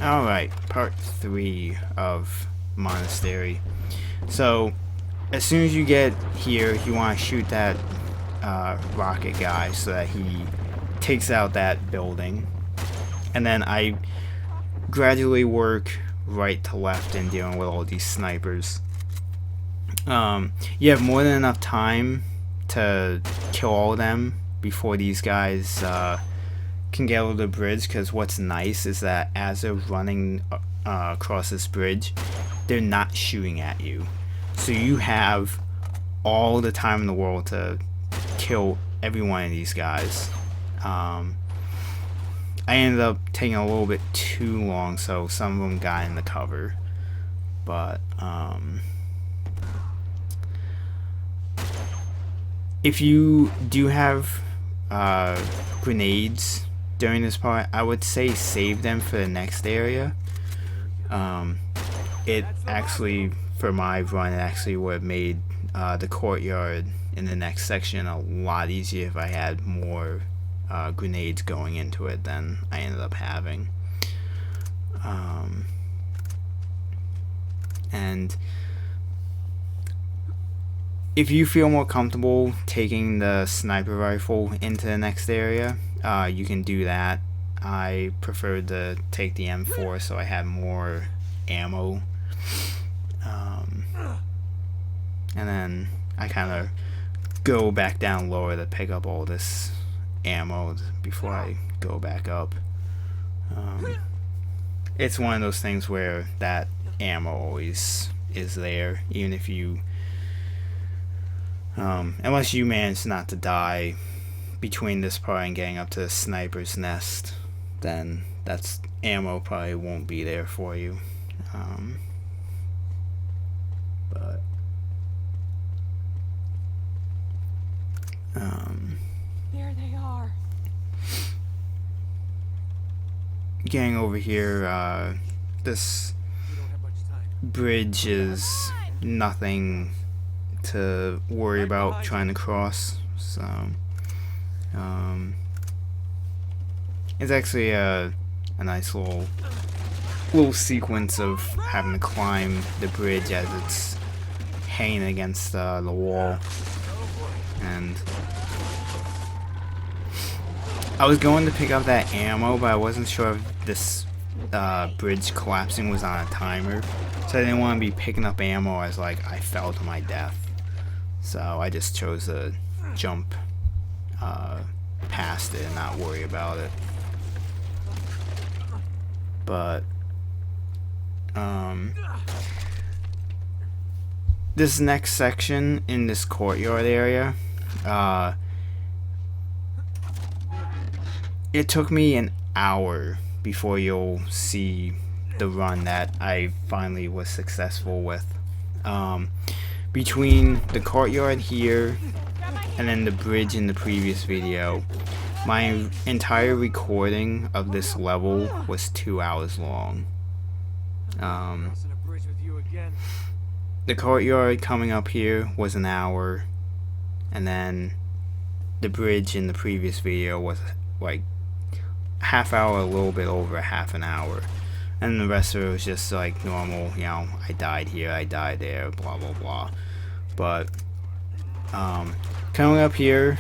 Alright, part 3 of Monastery. So, as soon as you get here, you want to shoot that rocket guy so that he takes out that building. And then I gradually work right to left in dealing with all these snipers. You have more than enough time to kill all of them before these guys can get over the bridge, because what's nice is that as they're running across this bridge, they're not shooting at you. So you have all the time in the world to kill every one of these guys. I ended up taking a little bit too long, so some of them got in the cover. But if you do have grenades during this part, I would say save them for the next area. It actually, for my run, it actually would have made the courtyard in the next section a lot easier if I had more grenades going into it than I ended up having. And if you feel more comfortable taking the sniper rifle into the next area, you can do that. I preferred to take the M4 so I had more ammo. And then I kind of go back down lower to pick up all this ammo before I go back up. It's one of those things where that ammo always is there, even if you unless you manage not to die between this part and getting up to the sniper's nest, then that's ammo probably won't be there for you. But there they are. Getting over here, this bridge is nothing to worry about trying to cross. So it's actually a nice little sequence of having to climb the bridge as it's hanging against the wall. And I was going to pick up that ammo, but I wasn't sure if this bridge collapsing was on a timer, so I didn't want to be picking up ammo as I fell to my death. So I just chose to jump past it and not worry about it. But this next section in this courtyard area, it took me an hour before you'll see the run that I finally was successful with. Between the courtyard here and then the bridge in the previous video, my entire recording of this level was 2 hours long. The courtyard coming up here was an hour, and then the bridge in the previous video was like half hour, a little bit over half an hour, and the rest of it was just like normal, you know, I died here, I died there, blah blah blah. But coming up here,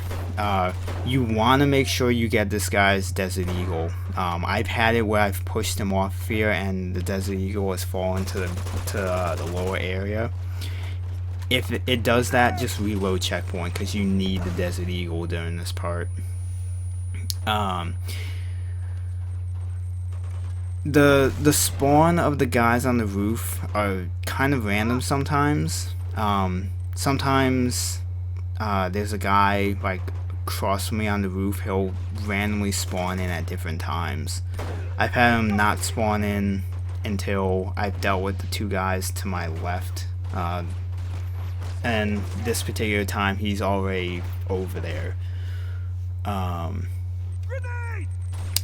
you want to make sure you get this guy's Desert Eagle. I've had it where I've pushed him off here and the Desert Eagle has fallen to the lower area. If it does that, just reload checkpoint, because you need the Desert Eagle during this part. The spawn of the guys on the roof are kind of random sometimes. Sometimes there's a guy across from me on the roof. He'll randomly spawn in at different times. I've had him not spawn in until I've dealt with the two guys to my left, and this particular time he's already over there.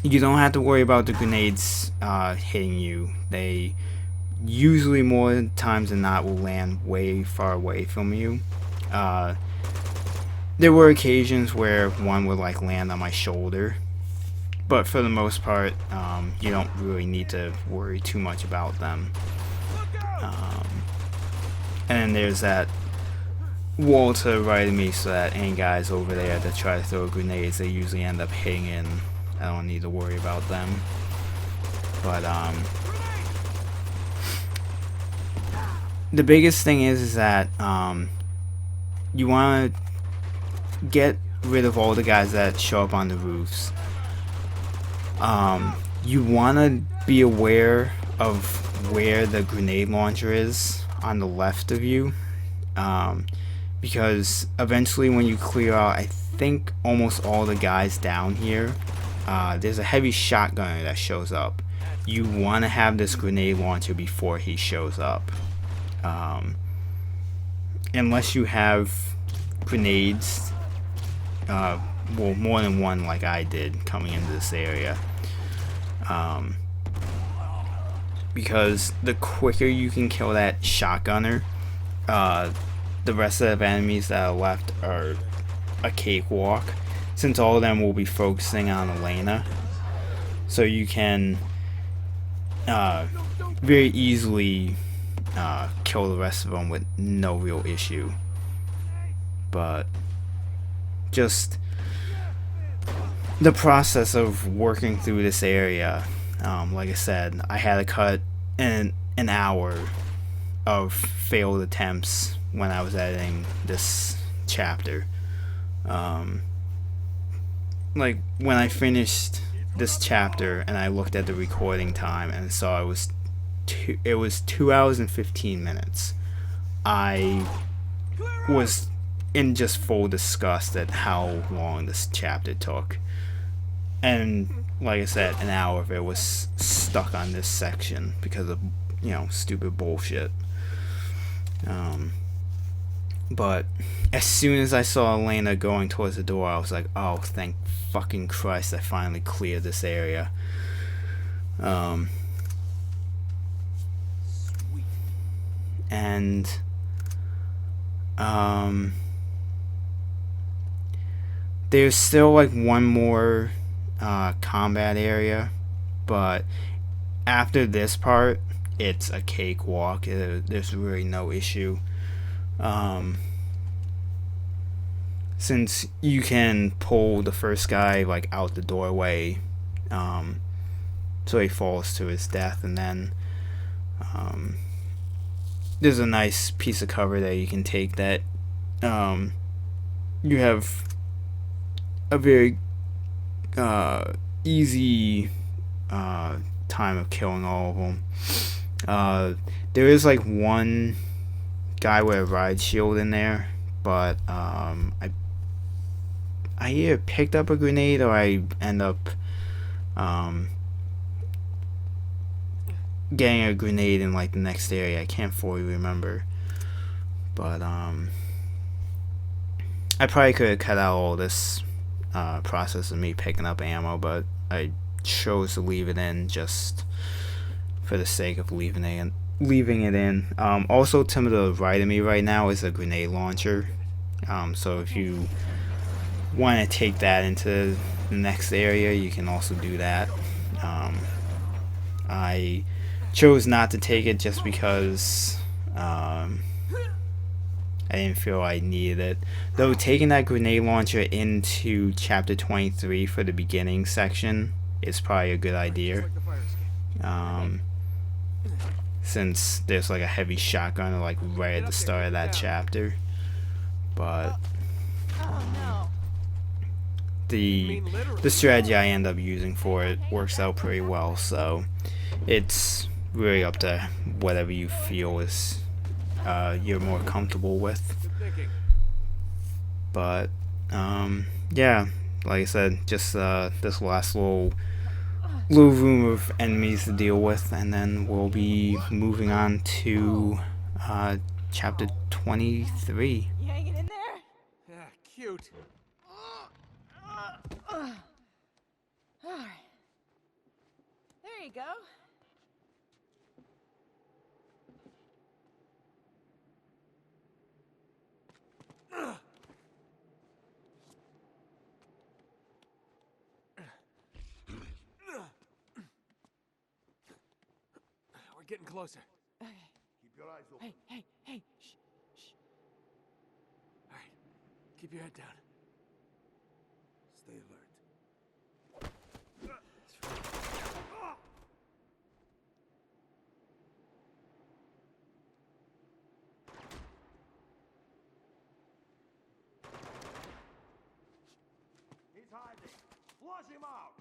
You don't have to worry about the grenades hitting you. They usually, more times than not, will land way far away from you. There were occasions where one would land on my shoulder, but for the most part, you don't really need to worry too much about them. And then there's that wall to the right of me, so that any guys over there that try to throw grenades, they usually end up hitting in. I don't need to worry about them. But the biggest thing is that you want to get rid of all the guys that show up on the roofs. You want to be aware of where the grenade launcher is on the left of you, because eventually when you clear out, I think almost all the guys down here, there's a heavy shotgunner that shows up. You want to have this grenade launcher before he shows up. Unless you have grenades, well, more than one like I did coming into this area. Because the quicker you can kill that shotgunner, the rest of the enemies that are left are a cakewalk, since all of them will be focusing on Elena. So you can very easily kill the rest of them with no real issue. But just the process of working through this area, like I said, I had to cut an hour of failed attempts when I was editing this chapter. Like when I finished this chapter and I looked at the recording time and saw it was 2 hours and 15 minutes. I was in just full disgust at how long this chapter took. And like I said, an hour of it was stuck on this section because of, stupid bullshit. But as soon as I saw Elena going towards the door, I was like, oh, thank fucking Christ, I finally cleared this area. And there's still like one more combat area, but after this part, it's a cakewalk. There's really no issue. Since you can pull the first guy like out the doorway, so he falls to his death, and then there's a nice piece of cover that you can take that you have a very easy time of killing all of them. There is like one guy with a ride shield in there, but I either picked up a grenade or I end up getting a grenade in like the next area. I can't fully remember, but I probably could have cut out all this process of me picking up ammo, but I chose to leave it in just for the sake of leaving it in. Also, to the right of me right now is a grenade launcher, so if you want to take that into the next area, you can also do that. I chose not to take it just because I didn't feel I needed it. Though taking that grenade launcher into chapter 23 for the beginning section is probably a good idea. Since there's like a heavy shotgun like right at the start of that chapter. But the strategy I end up using for it works out pretty well, so it's really up to whatever you feel is you're more comfortable with. But yeah, like I said, just this last little room of enemies to deal with, and then we'll be moving on to chapter 23. You hanging in there? Yeah, cute. Alright. There you go. We're getting closer. Okay. Keep your eyes open. Hey. Shh. All right. Keep your head down. Stay alert. He's hiding. Flush him out.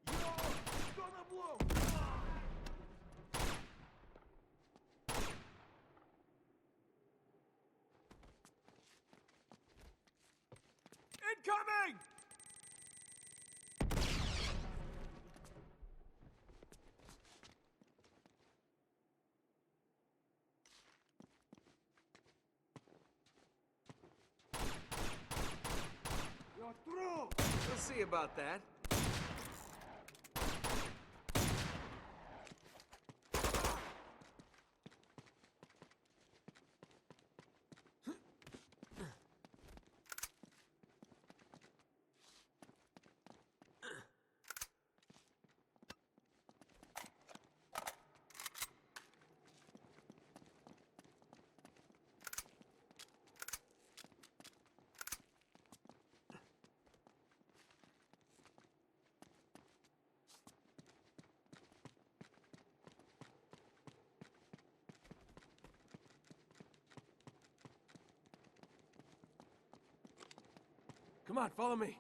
It's gonna blow. Incoming! You're through. We'll see about that. Come on, follow me.